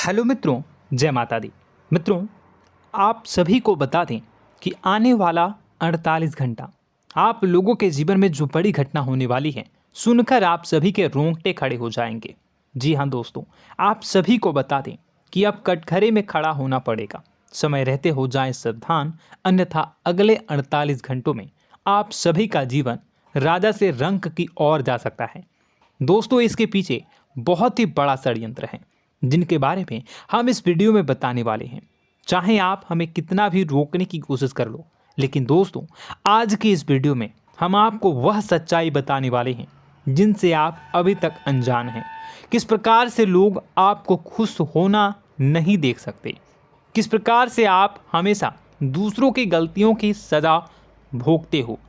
Hello मित्रों, जय माता दी। मित्रों, आप सभी को बता दें कि आने वाला 48 घंटा आप लोगों के जीवन में जो बड़ी घटना होने वाली है, सुनकर आप सभी के रोंगटे खड़े हो जाएंगे। जी हाँ दोस्तों, आप सभी को बता दें कि अब कटघरे में खड़ा होना पड़ेगा। समय रहते हो जाएं सावधान, अन्यथा अगले 48 घंटों में आप सभी का जीवन राजा से रंक की ओर जा सकता है। दोस्तों, इसके पीछे बहुत ही बड़ा षड्यंत्र है जिनके बारे में हम इस वीडियो में बताने वाले हैं। चाहे आप हमें कितना भी रोकने की कोशिश कर लो, लेकिन दोस्तों आज की इस वीडियो में हम आपको वह सच्चाई बताने वाले हैं जिनसे आप अभी तक अनजान हैं। किस प्रकार से लोग आपको खुश होना नहीं देख सकते, किस प्रकार से आप हमेशा दूसरों की गलतियों की सज़ा भोगते हो,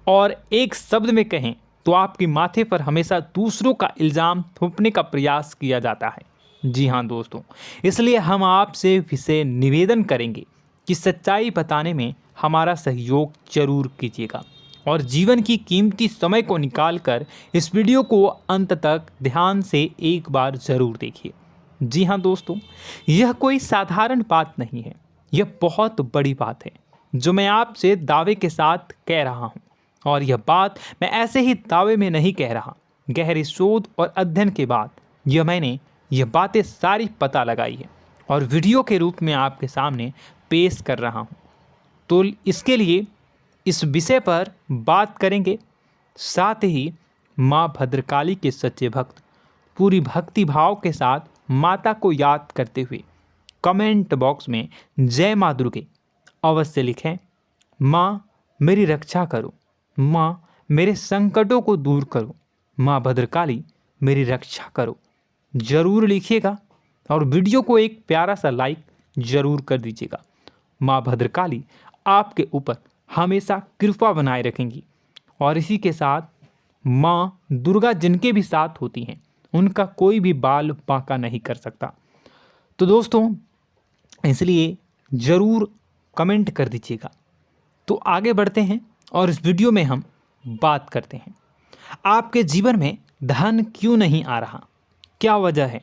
और एक शब्द में कहें तो आपके माथे पर हमेशा दूसरों का इल्ज़ाम थोपने का प्रयास किया जाता है। जी हाँ दोस्तों, इसलिए हम आपसे विशेष निवेदन करेंगे कि सच्चाई बताने में हमारा सहयोग जरूर कीजिएगा और जीवन की कीमती समय को निकालकर इस वीडियो को अंत तक ध्यान से एक बार ज़रूर देखिए। जी हाँ दोस्तों, यह कोई साधारण बात नहीं है, यह बहुत बड़ी बात है जो मैं आपसे दावे के साथ कह रहा हूँ। और यह बात मैं ऐसे ही दावे में नहीं कह रहा, गहरी शोध और अध्ययन के बाद मैंने यह बातें सारी पता लगाई है और वीडियो के रूप में आपके सामने पेश कर रहा हूँ। तो इसके लिए इस विषय पर बात करेंगे। साथ ही माँ भद्रकाली के सच्चे भक्त पूरी भक्ति भाव के साथ माता को याद करते हुए कमेंट बॉक्स में जय माँ दुर्गे अवश्य लिखें। माँ मेरी रक्षा करो, माँ मेरे संकटों को दूर करो, माँ भद्रकाली मेरी रक्षा करो, ज़रूर लिखिएगा और वीडियो को एक प्यारा सा लाइक ज़रूर कर दीजिएगा। माँ भद्रकाली आपके ऊपर हमेशा कृपा बनाए रखेंगी और इसी के साथ माँ दुर्गा जिनके भी साथ होती हैं उनका कोई भी बाल बांका नहीं कर सकता। तो दोस्तों, इसलिए ज़रूर कमेंट कर दीजिएगा। तो आगे बढ़ते हैं और इस वीडियो में हम बात करते हैं, आपके जीवन में धन क्यों नहीं आ रहा, क्या वजह है।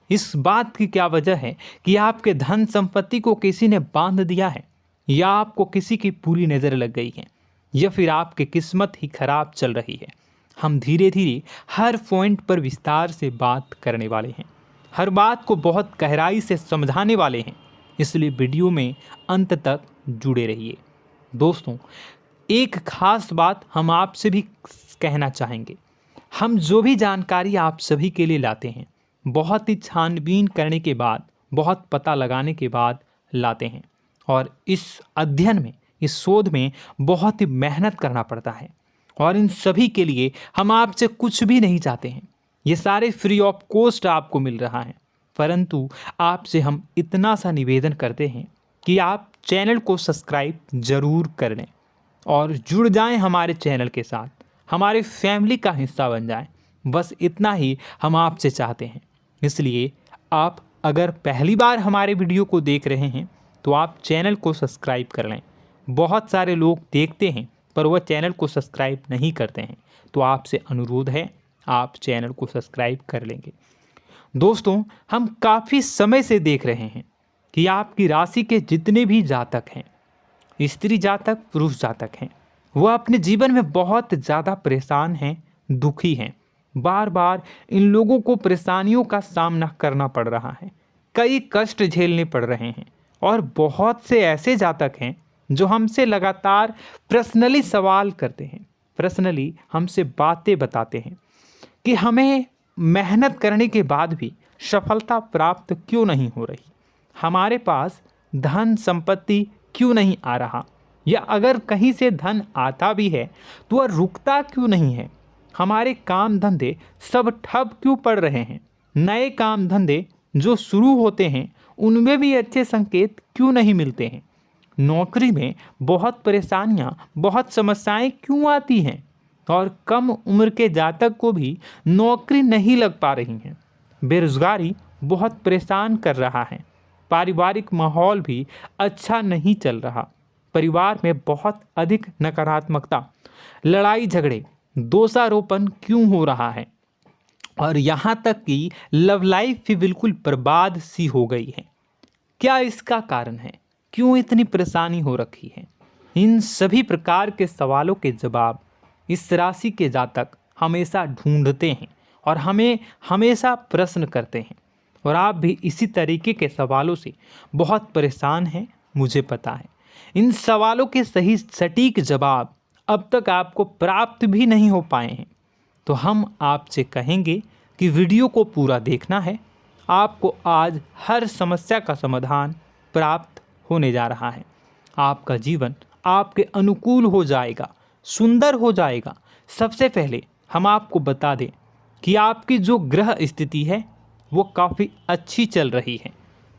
इस बात की क्या वजह है कि आपके धन संपत्ति को किसी ने बांध दिया है, या आपको किसी की पूरी नज़र लग गई है, या फिर आपकी किस्मत ही खराब चल रही है। हम धीरे धीरे हर पॉइंट पर विस्तार से बात करने वाले हैं, हर बात को बहुत गहराई से समझाने वाले हैं, इसलिए वीडियो में अंत तक जुड़े रहिए। दोस्तों, एक खास बात हम आपसे भी कहना चाहेंगे, हम जो भी जानकारी आप सभी के लिए लाते हैं बहुत ही छानबीन करने के बाद, बहुत पता लगाने के बाद लाते हैं, और इस अध्ययन में, इस शोध में बहुत ही मेहनत करना पड़ता है। और इन सभी के लिए हम आपसे कुछ भी नहीं चाहते हैं, ये सारे फ्री ऑफ कॉस्ट आपको मिल रहा है। परंतु आपसे हम इतना सा निवेदन करते हैं कि आप चैनल को सब्सक्राइब ज़रूर कर लें और जुड़ जाएं हमारे चैनल के साथ, हमारे फैमिली का हिस्सा बन जाएं। बस इतना ही हम आपसे चाहते हैं। इसलिए आप अगर पहली बार हमारे वीडियो को देख रहे हैं तो आप चैनल को सब्सक्राइब कर लें। बहुत सारे लोग देखते हैं पर वह चैनल को सब्सक्राइब नहीं करते हैं, तो आपसे अनुरोध है आप चैनल को सब्सक्राइब कर लेंगे। दोस्तों, हम काफ़ी समय से देख रहे हैं कि आपकी राशि के जितने भी जातक हैं, स्त्री जातक, पुरुष जातक हैं, वह अपने जीवन में बहुत ज़्यादा परेशान हैं, दुखी हैं। बार बार इन लोगों को परेशानियों का सामना करना पड़ रहा है, कई कष्ट झेलने पड़ रहे हैं। और बहुत से ऐसे जातक हैं जो हमसे लगातार पर्सनली सवाल करते हैं, पर्सनली हमसे बातें बताते हैं कि हमें मेहनत करने के बाद भी सफलता प्राप्त क्यों नहीं हो रही, हमारे पास धन संपत्ति क्यों नहीं आ रहा, या अगर कहीं से धन आता भी है तो वह रुकता क्यों नहीं है, हमारे काम धंधे सब ठप क्यों पड़ रहे हैं, नए काम धंधे जो शुरू होते हैं उनमें भी अच्छे संकेत क्यों नहीं मिलते हैं, नौकरी में बहुत परेशानियां, बहुत समस्याएं क्यों आती हैं, और कम उम्र के जातक को भी नौकरी नहीं लग पा रही हैं, बेरोजगारी बहुत परेशान कर रहा है, पारिवारिक माहौल भी अच्छा नहीं चल रहा, परिवार में बहुत अधिक नकारात्मकता, लड़ाई झगड़े, दोषारोपण क्यों हो रहा है, और यहाँ तक कि लव लाइफ भी बिल्कुल बर्बाद सी हो गई है। क्या इसका कारण है? क्यों इतनी परेशानी हो रखी है? इन सभी प्रकार के सवालों के जवाब इस राशि के जातक हमेशा ढूंढते हैं और हमें हमेशा प्रश्न करते हैं। और आप भी इसी तरीके के सवालों से बहुत परेशान हैं, मुझे पता है। इन सवालों के सही सटीक जवाब अब तक आपको प्राप्त भी नहीं हो पाए हैं, तो हम आपसे कहेंगे कि वीडियो को पूरा देखना है। आपको आज हर समस्या का समाधान प्राप्त होने जा रहा है। आपका जीवन आपके अनुकूल हो जाएगा, सुंदर हो जाएगा। सबसे पहले हम आपको बता दें कि आपकी जो ग्रह स्थिति है वो काफ़ी अच्छी चल रही है,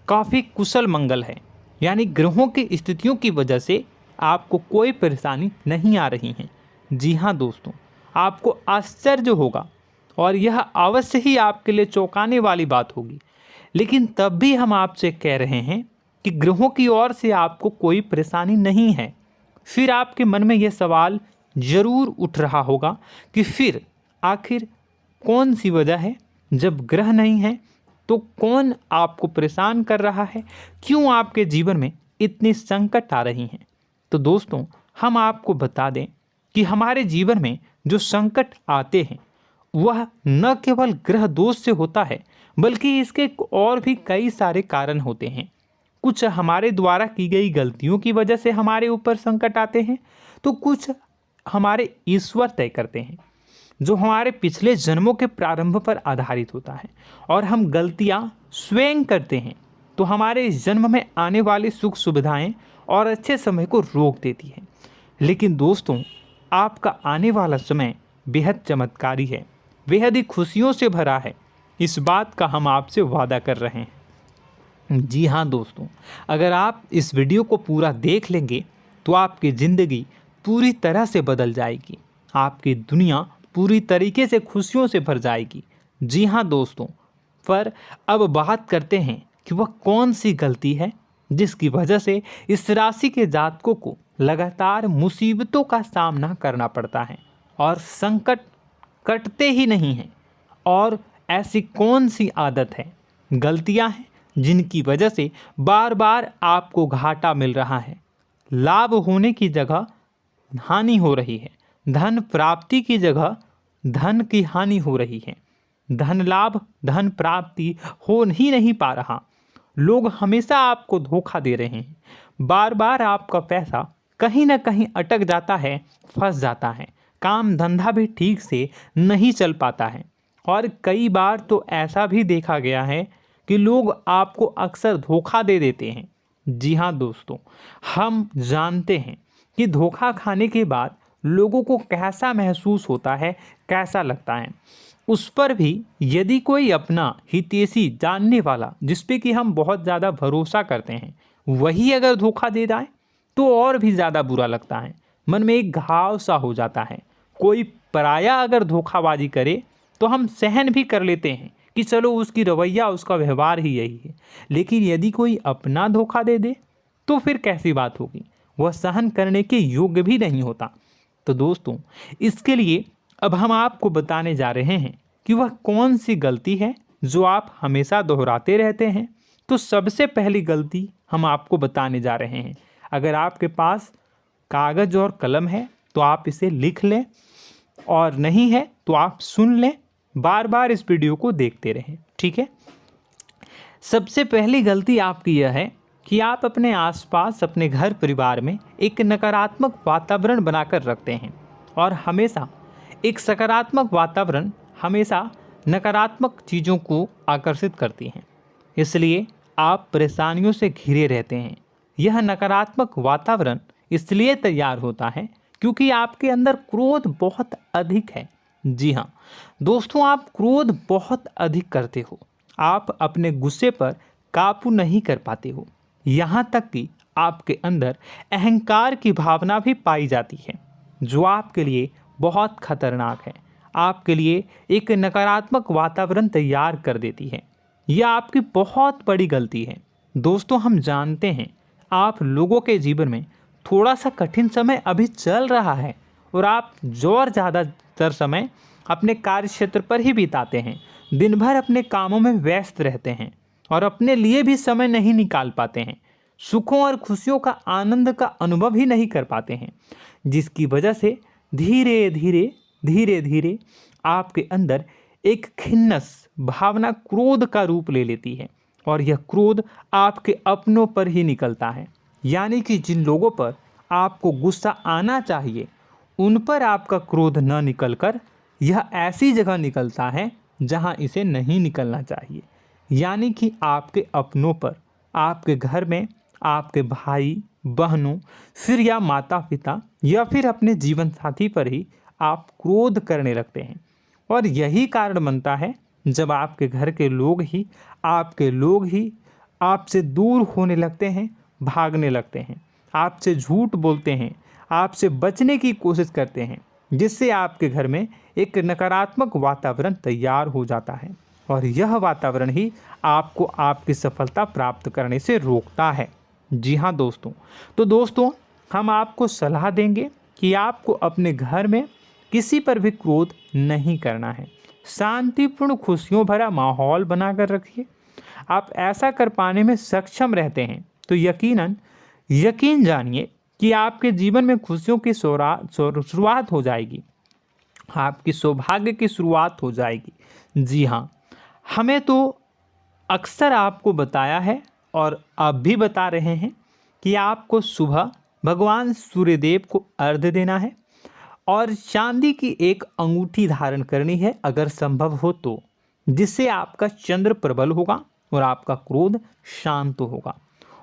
काफ़ी कुशल मंगल है। यानी ग्रहों की स्थितियों की वजह से आपको कोई परेशानी नहीं आ रही है। जी हाँ दोस्तों, आपको आश्चर्य होगा और यह अवश्य ही आपके लिए चौंकाने वाली बात होगी, लेकिन तब भी हम आपसे कह रहे हैं कि ग्रहों की ओर से आपको कोई परेशानी नहीं है। फिर आपके मन में यह सवाल जरूर उठ रहा होगा कि फिर आखिर कौन सी वजह है? जब ग्रह नहीं है तो कौन आपको परेशान कर रहा है? क्यों आपके जीवन में इतनी संकट आ रही हैं? तो दोस्तों, हम आपको बता दें कि हमारे जीवन में जो संकट आते हैं वह न केवल ग्रह दोष से होता है, बल्कि इसके और भी कई सारे कारण होते हैं। कुछ हमारे द्वारा की गई गलतियों की वजह से हमारे ऊपर संकट आते हैं, तो कुछ हमारे ईश्वर तय करते हैं, जो हमारे पिछले जन्मों के प्रारंभ पर आधारित होता है। और हम गलतियां स्वयं करते हैं तो हमारे इस जन्म में आने वाली सुख सुविधाएं और अच्छे समय को रोक देती है। लेकिन दोस्तों, आपका आने वाला समय बेहद चमत्कारी है, बेहद ही खुशियों से भरा है। इस बात का हम आपसे वादा कर रहे हैं। जी हाँ दोस्तों, अगर आप इस वीडियो को पूरा देख लेंगे तो आपकी ज़िंदगी पूरी तरह से बदल जाएगी, आपकी दुनिया पूरी तरीके से खुशियों से भर जाएगी। जी हाँ दोस्तों, पर अब बात करते हैं कि वह कौन सी गलती है जिसकी वजह से इस राशि के जातकों को लगातार मुसीबतों का सामना करना पड़ता है और संकट कटते ही नहीं हैं। और ऐसी कौन सी आदत है, गलतियां हैं जिनकी वजह से बार बार आपको घाटा मिल रहा है, लाभ होने की जगह हानि हो रही है, धन प्राप्ति की जगह धन की हानि हो रही है, धन लाभ धन प्राप्ति हो ही नहीं पा रहा, लोग हमेशा आपको धोखा दे रहे हैं, बार बार आपका पैसा कहीं ना कहीं अटक जाता है, फंस जाता है, काम धंधा भी ठीक से नहीं चल पाता है। और कई बार तो ऐसा भी देखा गया है कि लोग आपको अक्सर धोखा दे देते हैं। जी हाँ दोस्तों, हम जानते हैं कि धोखा खाने के बाद लोगों को कैसा महसूस होता है, कैसा लगता है। उस पर भी यदि कोई अपना हितैषी जानने वाला, जिस पे कि हम बहुत ज़्यादा भरोसा करते हैं, वही अगर धोखा दे जाए तो और भी ज़्यादा बुरा लगता है, मन में एक घाव सा हो जाता है। कोई पराया अगर धोखाबाजी करे तो हम सहन भी कर लेते हैं कि चलो उसकी रवैया उसका व्यवहार ही यही है, लेकिन यदि कोई अपना धोखा दे दे तो फिर कैसी बात होगी, वह सहन करने के योग्य भी नहीं होता। तो दोस्तों, इसके लिए अब हम आपको बताने जा रहे हैं कि वह कौन सी गलती है जो आप हमेशा दोहराते रहते हैं। तो सबसे पहली गलती हम आपको बताने जा रहे हैं। अगर आपके पास कागज़ और कलम है तो आप इसे लिख लें, और नहीं है तो आप सुन लें, बार बार इस वीडियो को देखते रहें, ठीक है। सबसे पहली गलती आपकी यह है कि आप अपने आसपास, अपने घर परिवार में एक नकारात्मक वातावरण बनाकर रखते हैं, और हमेशा एक सकारात्मक वातावरण हमेशा नकारात्मक चीज़ों को आकर्षित करती हैं। इसलिए आप परेशानियों से घिरे रहते हैं। यह नकारात्मक वातावरण इसलिए तैयार होता है क्योंकि आपके अंदर क्रोध बहुत अधिक है। जी हाँ दोस्तों, आप क्रोध बहुत अधिक करते हो, आप अपने गुस्से पर काबू नहीं कर पाते हो, यहाँ तक कि आपके अंदर अहंकार की भावना भी पाई जाती है, जो आपके लिए बहुत खतरनाक है, आपके लिए एक नकारात्मक वातावरण तैयार कर देती है। यह आपकी बहुत बड़ी गलती है। दोस्तों, हम जानते हैं आप लोगों के जीवन में थोड़ा सा कठिन समय अभी चल रहा है और आप और ज़्यादा अधिकतर समय अपने कार्य क्षेत्र पर ही बिताते हैं, दिन भर अपने कामों में व्यस्त रहते हैं और अपने लिए भी समय नहीं निकाल पाते हैं, सुखों और खुशियों का आनंद का अनुभव ही नहीं कर पाते हैं, जिसकी वजह से धीरे धीरे आपके अंदर एक खिन्नस भावना क्रोध का रूप ले लेती है और यह क्रोध आपके अपनों पर ही निकलता है। यानी कि जिन लोगों पर आपको गुस्सा आना चाहिए उन पर आपका क्रोध न निकलकर यह ऐसी जगह निकलता है जहां इसे नहीं निकलना चाहिए। यानी कि आपके अपनों पर, आपके घर में आपके भाई बहनों, फिर या माता पिता या फिर अपने जीवन साथी पर ही आप क्रोध करने लगते हैं। और यही कारण बनता है जब आपके घर के लोग ही आपसे दूर होने लगते हैं, भागने लगते हैं, आपसे झूठ बोलते हैं, आपसे बचने की कोशिश करते हैं, जिससे आपके घर में एक नकारात्मक वातावरण तैयार हो जाता है और यह वातावरण ही आपको आपकी सफलता प्राप्त करने से रोकता है। जी हाँ दोस्तों, तो दोस्तों हम आपको सलाह देंगे कि आपको अपने घर में किसी पर भी क्रोध नहीं करना है। शांतिपूर्ण खुशियों भरा माहौल बनाकर रखिए। आप ऐसा कर पाने में सक्षम रहते हैं तो यकीन जानिए कि आपके जीवन में खुशियों की शुरुआत हो जाएगी, आपकी सौभाग्य की शुरुआत हो जाएगी। जी हाँ, हमें तो अक्सर आपको बताया है और अब भी बता रहे हैं कि आपको सुबह भगवान सूर्यदेव को अर्घ्य देना है और चांदी की एक अंगूठी धारण करनी है अगर संभव हो तो, जिससे आपका चंद्र प्रबल होगा और आपका क्रोध शांत होगा।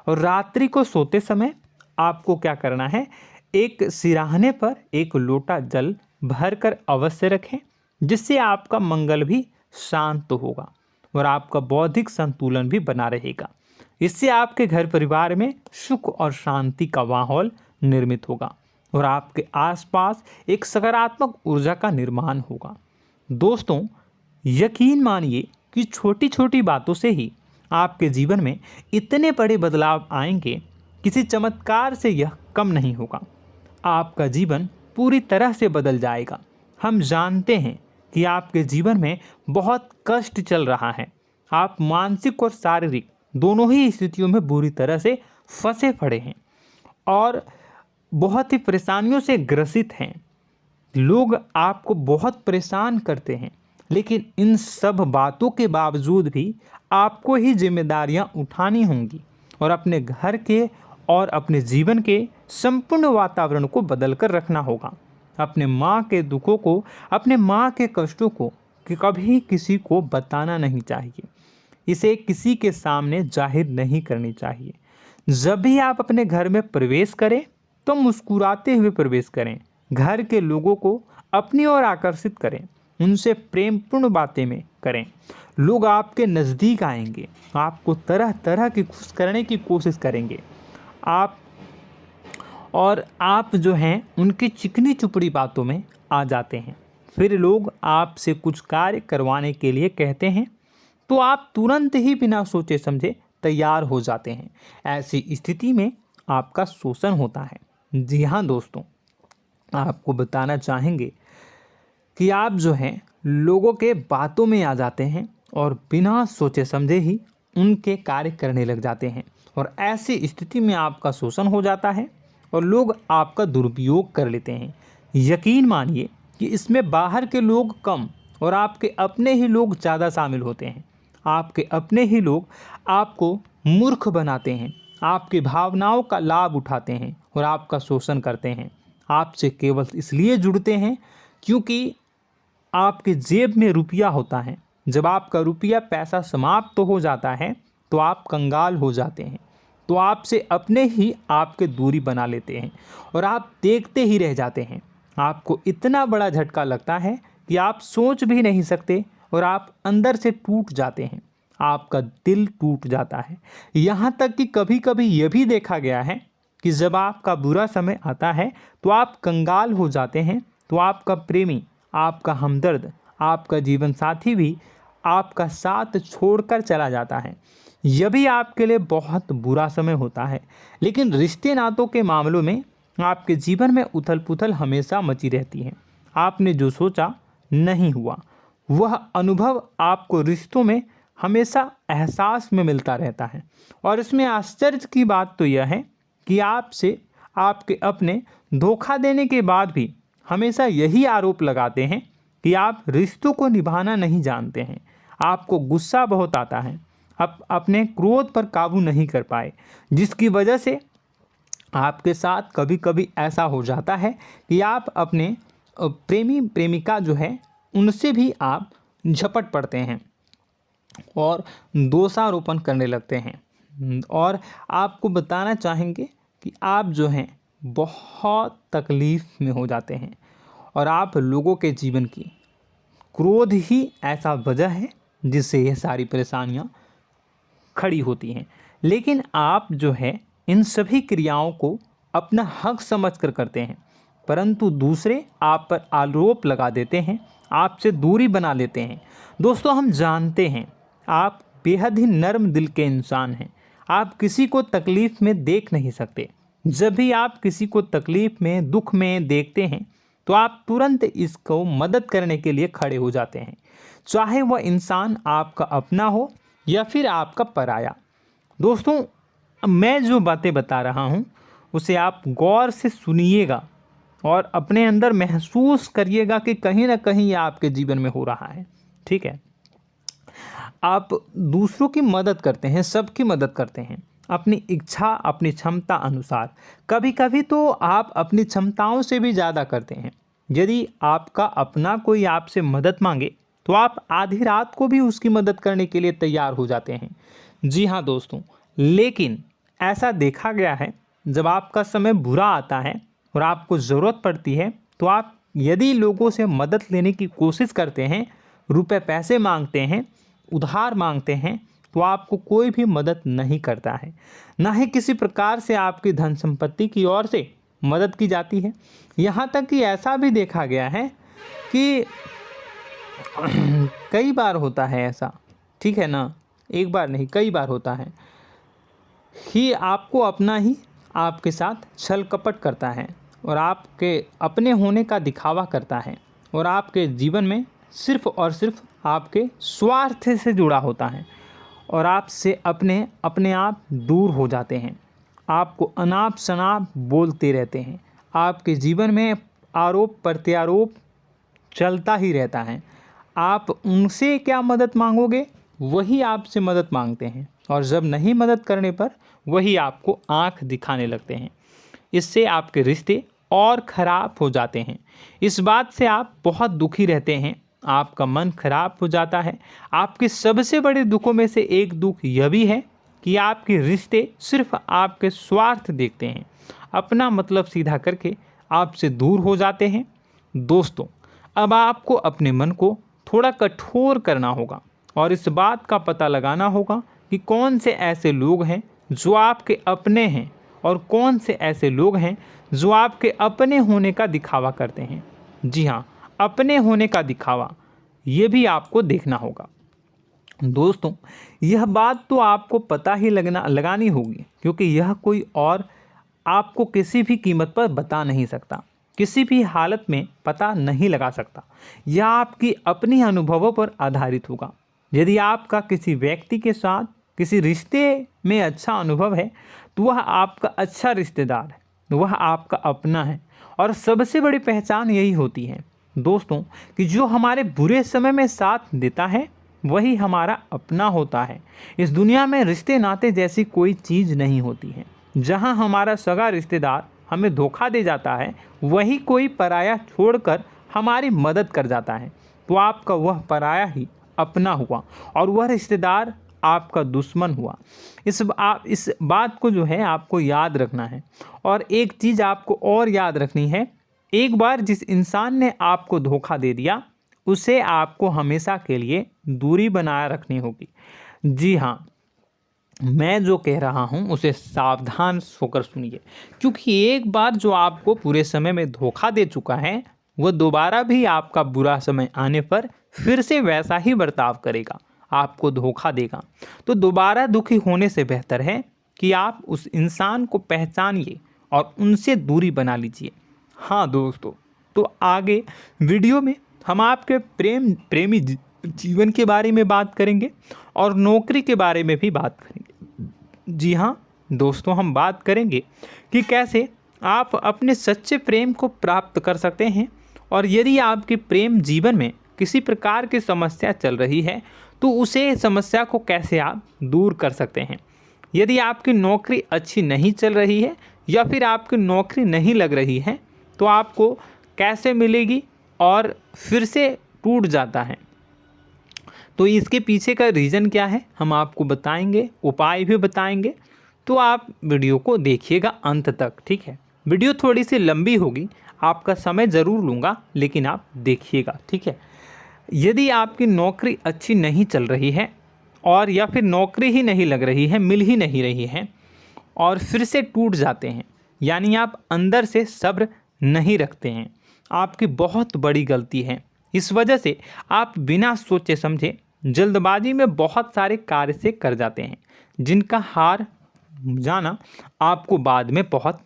और रात्रि को सोते समय आपको क्या करना है, एक सिराहने पर एक लोटा जल भरकर अवश्य रखें, जिससे आपका मंगल भी शांत होगा और आपका बौद्धिक संतुलन भी बना रहेगा। इससे आपके घर परिवार में सुख और शांति का माहौल निर्मित होगा और आपके आसपास एक सकारात्मक ऊर्जा का निर्माण होगा। दोस्तों यकीन मानिए कि छोटी छोटी बातों से ही आपके जीवन में इतने बड़े बदलाव आएंगे, किसी चमत्कार से यह कम नहीं होगा। आपका जीवन पूरी तरह से बदल जाएगा। हम जानते हैं कि आपके जीवन में बहुत कष्ट चल रहा है, आप मानसिक और शारीरिक दोनों ही स्थितियों में बुरी तरह से फंसे पड़े हैं और बहुत ही परेशानियों से ग्रसित हैं। लोग आपको बहुत परेशान करते हैं, लेकिन इन सब बातों के बावजूद भी आपको ही जिम्मेदारियां उठानी होंगी और अपने घर के और अपने जीवन के संपूर्ण वातावरण को बदल कर रखना होगा। अपने माँ के दुखों को, अपने माँ के कष्टों को कभी किसी को बताना नहीं चाहिए, इसे किसी के सामने जाहिर नहीं करनी चाहिए। जब भी आप अपने घर में प्रवेश करें तो मुस्कुराते हुए प्रवेश करें, घर के लोगों को अपनी ओर आकर्षित करें, उनसे प्रेमपूर्ण बातें में करें। लोग आपके नज़दीक आएंगे, आपको तरह तरह की खुश करने की कोशिश करेंगे। आप जो हैं उनकी चिकनी चुपड़ी बातों में आ जाते हैं। फिर लोग आपसे कुछ कार्य करवाने के लिए कहते हैं तो आप तुरंत ही बिना सोचे समझे तैयार हो जाते हैं। ऐसी स्थिति में आपका शोषण होता है। जी हाँ दोस्तों, आपको बताना चाहेंगे कि आप जो हैं लोगों के बातों में आ जाते हैं और बिना सोचे समझे ही उनके कार्य करने लग जाते हैं और ऐसी स्थिति में आपका शोषण हो जाता है और लोग आपका दुरुपयोग कर लेते हैं। यकीन मानिए कि इसमें बाहर के लोग कम और आपके अपने ही लोग ज़्यादा शामिल होते हैं। आपके अपने ही लोग आपको मूर्ख बनाते हैं, आपकी भावनाओं का लाभ उठाते हैं और आपका शोषण करते हैं। आपसे केवल इसलिए जुड़ते हैं क्योंकि आपके जेब में रुपया होता है। जब आपका रुपया पैसा समाप्त हो जाता है तो आप कंगाल हो जाते हैं, तो आपसे अपने ही आपके दूरी बना लेते हैं और आप देखते ही रह जाते हैं। आपको इतना बड़ा झटका लगता है कि आप सोच भी नहीं सकते और आप अंदर से टूट जाते हैं, आपका दिल टूट जाता है। यहाँ तक कि कभी कभी यह भी देखा गया है कि जब आपका बुरा समय आता है तो आप कंगाल हो जाते हैं, तो आपका प्रेमी, आपका हमदर्द, आपका जीवन साथी भी आपका साथ छोड़कर चला जाता है। यह भी आपके लिए बहुत बुरा समय होता है। लेकिन रिश्ते नातों के मामलों में आपके जीवन में उथल पुथल हमेशा मची रहती है। आपने जो सोचा नहीं हुआ। वह अनुभव आपको रिश्तों में हमेशा एहसास में मिलता रहता है। और इसमें आश्चर्य की बात तो यह है कि आपसे आपके अपने धोखा देने के बाद भी हमेशा यही आरोप लगाते हैं कि आप रिश्तों को निभाना नहीं जानते हैं। आपको गुस्सा बहुत आता है, अपने क्रोध पर काबू नहीं कर पाए, जिसकी वजह से आपके साथ कभी कभी ऐसा हो जाता है कि आप अपने प्रेमी प्रेमिका जो है उनसे भी आप झपट पड़ते हैं और दोषारोपण करने लगते हैं। और आपको बताना चाहेंगे कि आप जो हैं बहुत तकलीफ़ में हो जाते हैं और आप लोगों के जीवन की क्रोध ही ऐसा वजह है जिससे ये सारी परेशानियां खड़ी होती हैं। लेकिन आप जो है इन सभी क्रियाओं को अपना हक समझकर करते हैं, परंतु दूसरे आप पर आरोप लगा देते हैं, आपसे दूरी बना लेते हैं। दोस्तों, हम जानते हैं आप बेहद ही नर्म दिल के इंसान हैं। आप किसी को तकलीफ़ में देख नहीं सकते। जब भी आप किसी को तकलीफ़ में, दुख में देखते हैं तो आप तुरंत इसको मदद करने के लिए खड़े हो जाते हैं, चाहे वह इंसान आपका अपना हो या फिर आपका पराया। दोस्तों, मैं जो बातें बता रहा हूँ उसे आप गौर से सुनिएगा और अपने अंदर महसूस करिएगा कि कहीं ना कहीं ये आपके जीवन में हो रहा है। ठीक है, आप दूसरों की मदद करते हैं, सबकी मदद करते हैं अपनी इच्छा, अपनी क्षमता अनुसार। कभी कभी तो आप अपनी क्षमताओं से भी ज़्यादा करते हैं। यदि आपका अपना कोई आपसे मदद मांगे तो आप आधी रात को भी उसकी मदद करने के लिए तैयार हो जाते हैं। जी हाँ दोस्तों, लेकिन ऐसा देखा गया है जब आपका समय बुरा आता है और आपको ज़रूरत पड़ती है तो आप यदि लोगों से मदद लेने की कोशिश करते हैं, रुपए पैसे मांगते हैं, उधार मांगते हैं, तो आपको कोई भी मदद नहीं करता है। ना ही किसी प्रकार से आपकी धन संपत्ति की ओर से मदद की जाती है। यहाँ तक कि ऐसा भी देखा गया है कि कई बार होता है ऐसा, ठीक है ना, एक बार नहीं कई बार होता है कि आपको अपना ही आपके साथ छल कपट करता है और आपके अपने होने का दिखावा करता है और आपके जीवन में सिर्फ और सिर्फ आपके स्वार्थ से जुड़ा होता है और आपसे अपने आप दूर हो जाते हैं। आपको अनाप शनाप बोलते रहते हैं। आपके जीवन में आरोप प्रत्यारोप चलता ही रहता है। आप उनसे क्या मदद मांगोगे, वही आपसे मदद मांगते हैं और जब नहीं मदद करने पर वही आपको आंख दिखाने लगते हैं। इससे आपके रिश्ते और ख़राब हो जाते हैं। इस बात से आप बहुत दुखी रहते हैं, आपका मन खराब हो जाता है। आपके सबसे बड़े दुखों में से एक दुख यह भी है कि आपके रिश्ते सिर्फ आपके स्वार्थ देखते हैं, अपना मतलब सीधा करके आपसे दूर हो जाते हैं। दोस्तों, अब आपको अपने मन को थोड़ा कठोर करना होगा और इस बात का पता लगाना होगा कि कौन से ऐसे लोग हैं जो आपके अपने हैं और कौन से ऐसे लोग हैं जो आपके अपने होने का दिखावा करते हैं। जी हाँ, अपने होने का दिखावा, ये भी आपको देखना होगा। दोस्तों, यह बात तो आपको पता ही लगानी होगी, क्योंकि यह कोई और आपको किसी भी कीमत पर बता नहीं सकता, किसी भी हालत में पता नहीं लगा सकता। यह आपकी अपनी अनुभवों पर आधारित होगा। यदि आपका किसी व्यक्ति के साथ किसी रिश्ते में अच्छा अनुभव है तो वह आपका अच्छा रिश्तेदार है, वह आपका अपना है। और सबसे बड़ी पहचान यही होती है दोस्तों कि जो हमारे बुरे समय में साथ देता है वही हमारा अपना होता है। इस दुनिया में रिश्ते नाते जैसी कोई चीज़ नहीं होती है। जहां हमारा सगा रिश्तेदार हमें धोखा दे जाता है, वही कोई पराया छोड़कर हमारी मदद कर जाता है, तो आपका वह पराया ही अपना हुआ और वह रिश्तेदार आपका दुश्मन हुआ। इस बात को जो है आपको याद रखना है। और एक चीज़ आपको और याद रखनी है, एक बार जिस इंसान ने आपको धोखा दे दिया उसे आपको हमेशा के लिए दूरी बनाए रखनी होगी। जी हाँ, मैं जो कह रहा हूँ उसे सावधान होकर सुनिए, क्योंकि एक बार जो आपको पूरे समय में धोखा दे चुका है वह दोबारा भी आपका बुरा समय आने पर फिर से वैसा ही बर्ताव करेगा, आपको धोखा देगा। तो दोबारा दुखी होने से बेहतर है कि आप उस इंसान को पहचानिए और उनसे दूरी बना लीजिए। हाँ दोस्तों, तो आगे वीडियो में हम आपके प्रेमी जीवन के बारे में बात करेंगे और नौकरी के बारे में भी बात करेंगे। जी हाँ दोस्तों, हम बात करेंगे कि कैसे आप अपने सच्चे प्रेम को प्राप्त कर सकते हैं, और यदि आपके प्रेम जीवन में किसी प्रकार की समस्या चल रही है तो उसे समस्या को कैसे आप दूर कर सकते हैं। यदि आपकी नौकरी अच्छी नहीं चल रही है या फिर आपकी नौकरी नहीं लग रही है तो आपको कैसे मिलेगी और फिर से टूट जाता है, तो इसके पीछे का रीज़न क्या है हम आपको बताएंगे, उपाय भी बताएंगे। तो आप वीडियो को देखिएगा अंत तक, ठीक है। वीडियो थोड़ी सी लंबी होगी, आपका समय ज़रूर लूँगा, लेकिन आप देखिएगा, ठीक है। यदि आपकी नौकरी अच्छी नहीं चल रही है और या फिर नौकरी ही नहीं लग रही है, मिल ही नहीं रही है और फिर से टूट जाते हैं, यानी आप अंदर से सब्र नहीं रखते हैं, आपकी बहुत बड़ी गलती है। इस वजह से आप बिना सोचे समझे जल्दबाजी में बहुत सारे कार्य से कर जाते हैं, जिनका हार जाना आपको बाद में बहुत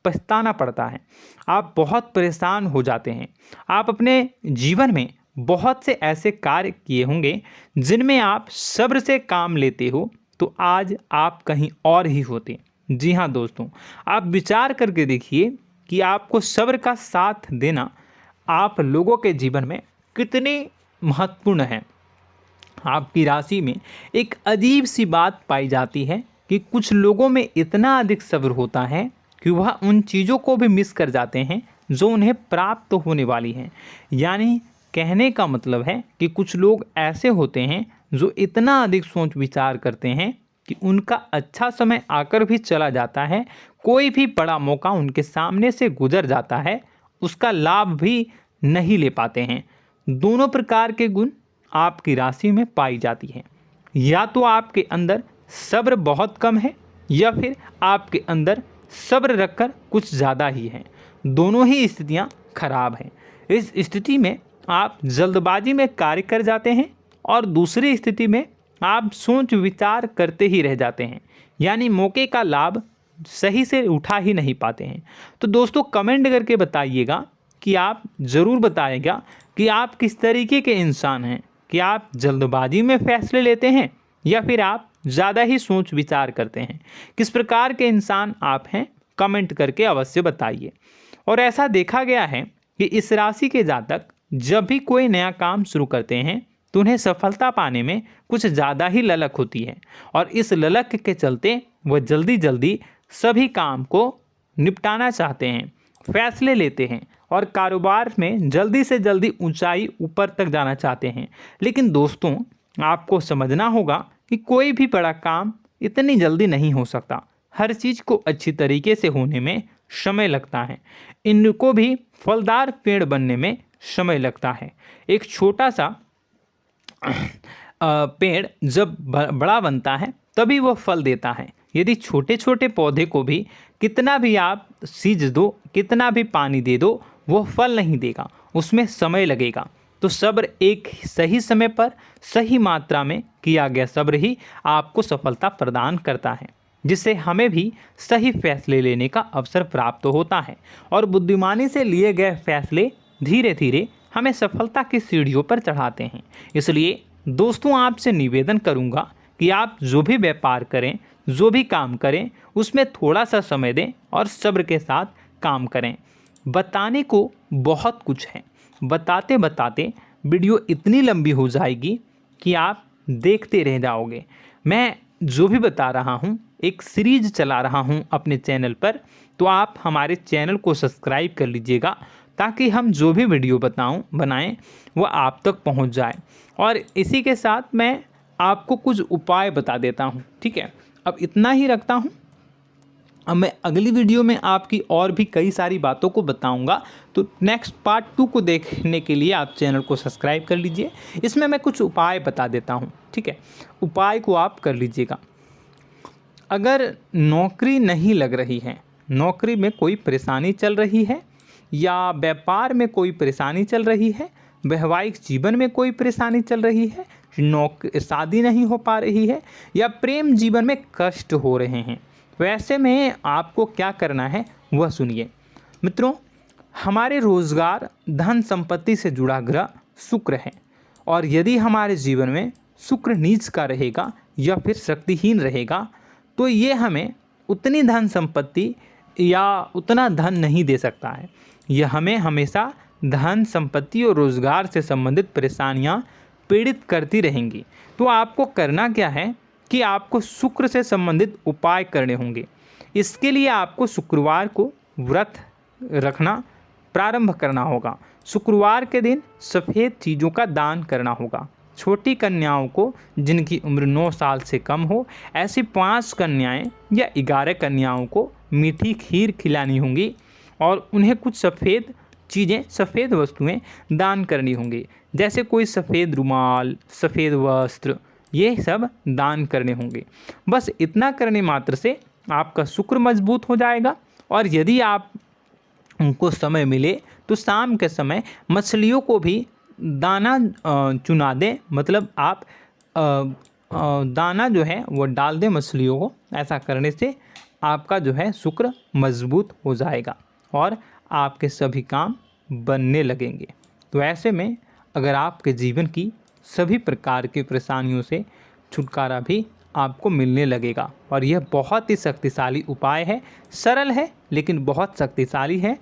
पछताना पड़ता है। आप बहुत परेशान हो जाते हैं। आप अपने जीवन में बहुत से ऐसे कार्य किए होंगे जिनमें आप सब्र से काम लेते हो, तो आज आप कहीं और ही होते। जी हाँ दोस्तों, आप विचार करके देखिए कि आपको सब्र का साथ देना आप लोगों के जीवन में कितनी महत्वपूर्ण है। आपकी राशि में एक अजीब सी बात पाई जाती है कि कुछ लोगों में इतना अधिक सब्र होता है कि वह उन चीज़ों को भी मिस कर जाते हैं जो उन्हें प्राप्त होने वाली हैं। यानी कहने का मतलब है कि कुछ लोग ऐसे होते हैं जो इतना अधिक सोच विचार करते हैं कि उनका अच्छा समय आकर भी चला जाता है, कोई भी बड़ा मौका उनके सामने से गुजर जाता है, उसका लाभ भी नहीं ले पाते हैं। दोनों प्रकार के गुण आपकी राशि में पाई जाती है। या तो आपके अंदर सब्र बहुत कम है या फिर आपके अंदर सब्र रखकर कुछ ज़्यादा ही है। दोनों ही स्थितियाँ खराब हैं। इस स्थिति में आप जल्दबाजी में कार्य कर जाते हैं और दूसरी स्थिति में आप सोच विचार करते ही रह जाते हैं, यानी मौके का लाभ सही से उठा ही नहीं पाते हैं। तो दोस्तों कमेंट करके बताइएगा कि आप ज़रूर बताइएगा कि आप किस तरीके के इंसान हैं, कि आप जल्दबाजी में फैसले लेते हैं या फिर आप ज़्यादा ही सोच विचार करते हैं। किस प्रकार के इंसान आप हैं, कमेंट करके अवश्य बताइए। और ऐसा देखा गया है कि इस राशि के जातक जब भी कोई नया काम शुरू करते हैं तो उन्हें सफलता पाने में कुछ ज़्यादा ही ललक होती है, और इस ललक के चलते वह जल्दी जल्दी सभी काम को निपटाना चाहते हैं, फैसले लेते हैं और कारोबार में जल्दी से जल्दी ऊंचाई ऊपर तक जाना चाहते हैं। लेकिन दोस्तों आपको समझना होगा कि कोई भी बड़ा काम इतनी जल्दी नहीं हो सकता। हर चीज़ को अच्छी तरीके से होने में समय लगता है। इनको भी फलदार पेड़ बनने में समय लगता है। एक छोटा सा पेड़ जब बड़ा बनता है तभी वह फल देता है। यदि छोटे छोटे पौधे को भी कितना भी आप सींच दो, कितना भी पानी दे दो, वो फल नहीं देगा, उसमें समय लगेगा। तो सब्र एक सही समय पर सही मात्रा में किया गया सब्र ही आपको सफलता प्रदान करता है, जिससे हमें भी सही फैसले लेने का अवसर प्राप्त होता है। और बुद्धिमानी से लिए गए फैसले धीरे धीरे हमें सफलता की सीढ़ियों पर चढ़ाते हैं। इसलिए दोस्तों आपसे निवेदन करूंगा कि आप जो भी व्यापार करें, जो भी काम करें, उसमें थोड़ा सा समय दें और सब्र के साथ काम करें। बताने को बहुत कुछ है, बताते बताते वीडियो इतनी लंबी हो जाएगी कि आप देखते रह जाओगे। मैं जो भी बता रहा हूँ एक सीरीज चला रहा हूँ अपने चैनल पर, तो आप हमारे चैनल को सब्सक्राइब कर लीजिएगा ताकि हम जो भी वीडियो बनाएं वो आप तक पहुँच जाए। और इसी के साथ मैं आपको कुछ उपाय बता देता हूँ, ठीक है। अब इतना ही रखता हूँ। अब मैं अगली वीडियो में आपकी और भी कई सारी बातों को बताऊंगा। तो नेक्स्ट पार्ट 2 को देखने के लिए आप चैनल को सब्सक्राइब कर लीजिए। इसमें मैं कुछ उपाय बता देता हूं, ठीक है। उपाय को आप कर लीजिएगा। अगर नौकरी नहीं लग रही है, नौकरी में कोई परेशानी चल रही है, या व्यापार में कोई परेशानी चल रही है, वैवाहिक जीवन में कोई परेशानी चल रही है, शादी नहीं हो पा रही है, या प्रेम जीवन में कष्ट हो रहे हैं, वैसे में आपको क्या करना है वह सुनिए। मित्रों, हमारे रोजगार, धन संपत्ति से जुड़ा ग्रह शुक्र है, और यदि हमारे जीवन में शुक्र नीच का रहेगा या फिर शक्तिहीन रहेगा तो ये हमें उतनी धन संपत्ति या उतना धन नहीं दे सकता है। यह हमें हमेशा धन संपत्ति और रोजगार से संबंधित परेशानियां पीड़ित करती रहेंगी। तो आपको करना क्या है कि आपको शुक्र से संबंधित उपाय करने होंगे। इसके लिए आपको शुक्रवार को व्रत रखना प्रारंभ करना होगा। शुक्रवार के दिन सफ़ेद चीज़ों का दान करना होगा। छोटी कन्याओं को जिनकी उम्र 9 साल से कम हो, ऐसी 5 कन्याएं या 11 कन्याओं को मीठी खीर खिलानी होंगी और उन्हें कुछ सफ़ेद चीज़ें, सफ़ेद वस्तुएं दान करनी होंगी, जैसे कोई सफ़ेद रुमाल, सफ़ेद वस्त्र, ये सब दान करने होंगे। बस इतना करने मात्र से आपका शुक्र मजबूत हो जाएगा। और यदि आप उनको समय मिले तो शाम के समय मछलियों को भी दाना चुना दें, मतलब आप दाना जो है वो डाल दें मछलियों को। ऐसा करने से आपका जो है शुक्र मजबूत हो जाएगा और आपके सभी काम बनने लगेंगे। तो ऐसे में अगर आपके जीवन की सभी प्रकार की परेशानियों से छुटकारा भी आपको मिलने लगेगा। और यह बहुत ही शक्तिशाली उपाय है, सरल है लेकिन बहुत शक्तिशाली है।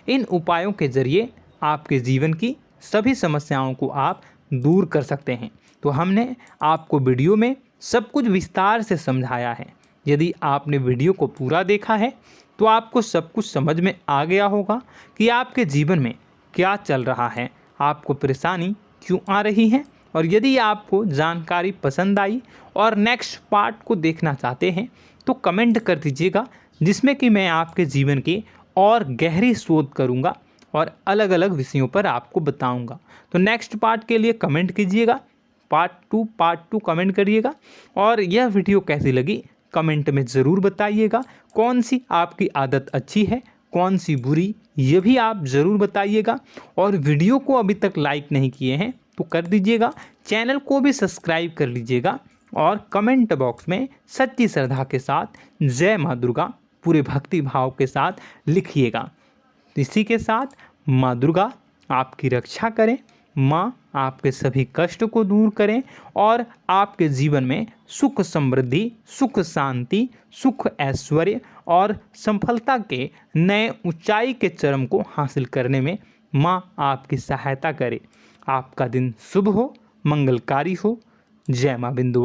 इन उपायों के ज़रिए आपके जीवन की सभी समस्याओं को आप दूर कर सकते हैं। तो हमने आपको वीडियो में सब कुछ विस्तार से समझाया है। यदि आपने वीडियो को पूरा देखा है तो आपको सब कुछ समझ में आ गया होगा कि आपके जीवन में क्या चल रहा है, आपको परेशानी क्यों आ रही है। और यदि आपको जानकारी पसंद आई और नेक्स्ट पार्ट को देखना चाहते हैं तो कमेंट कर दीजिएगा, जिसमें कि मैं आपके जीवन की और गहरी शोध करूंगा और अलग अलग विषयों पर आपको बताऊंगा। तो नेक्स्ट पार्ट के लिए कमेंट कीजिएगा, पार्ट टू कमेंट करिएगा। और यह वीडियो कैसी लगी कमेंट में ज़रूर बताइएगा। कौन सी आपकी आदत अच्छी है, कौन सी बुरी, ये भी आप ज़रूर बताइएगा। और वीडियो को अभी तक लाइक नहीं किए हैं तो कर दीजिएगा, चैनल को भी सब्सक्राइब कर लीजिएगा और कमेंट बॉक्स में सच्ची श्रद्धा के साथ जय माँ दुर्गा पूरे भक्ति भाव के साथ लिखिएगा। इसी के साथ माँ दुर्गा आपकी रक्षा करें, माँ आपके सभी कष्ट को दूर करें और आपके जीवन में सुख समृद्धि, सुख शांति, सुख ऐश्वर्य और सफलता के नए ऊंचाई के चरम को हासिल करने में माँ आपकी सहायता करे। आपका दिन शुभ हो, मंगलकारी हो। जय माँ बिंदु।